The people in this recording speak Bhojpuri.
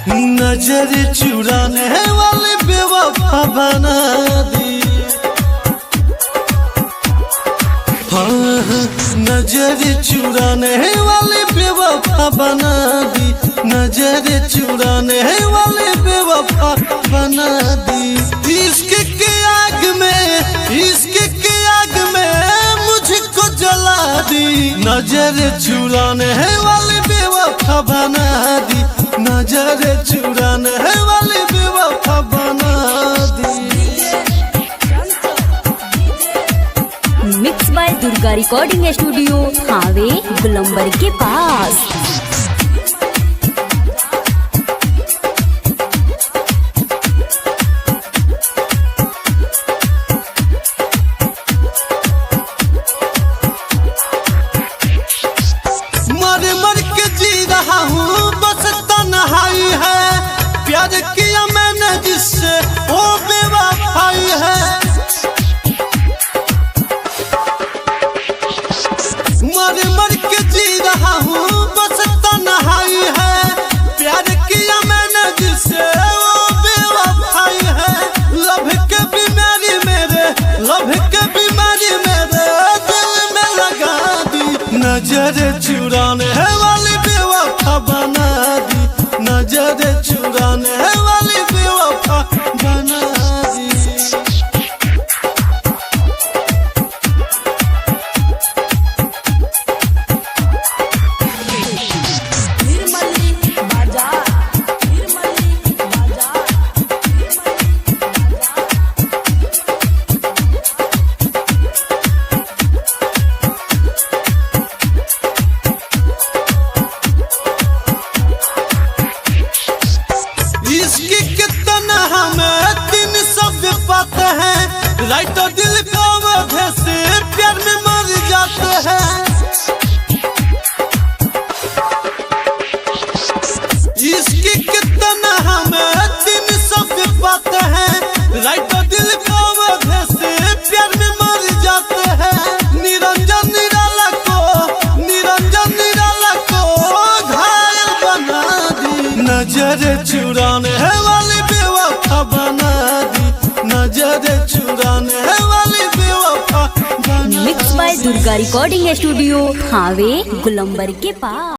नजर चुराने वाले बेवफा बना दी। हाँ, नजर चुराने वाले बेवफा बना दी। नजर चुराने वाले बेवफा बना दी। इश्क के आग में मुझको जला दी। नजर चुराने वाले बेवफा बना दी। नजर चुराने वाले बेवफा बना दी। Mix by Durga recording studio हावे गुलंबर के पास। मर मर के जी रहा हूँ बस तन्हाई है। प्यार किया मैंने जिससे वो बेवफाई है। मर मर के जी रहा हूँ बस तन्हाई है। प्यार किया मैंने जिससे वो बेवफाई है। लव के बीमारी मेरे दिल में लगा दी। नजर चुराने वाली बेवफा बना दी। नजर चुराने वाली बेवफा बना दी। इश्क के तन्हा में तीन शब्द पाते हैं। राइट और दिल को वजह से प्यार में मर जाते हैं। इश्क के तन्हा में तीन शब्द पाते हैं। राइट और दिल को वजह से प्यार में मर जाते हैं। निरंजन निराला को घायल बना दी। नजर चुराने वाली बेवफा बना दी। नजर चुराने वाली बेवफा बना दी। Mix by Durga recording studio हावे गुलंबर के पास।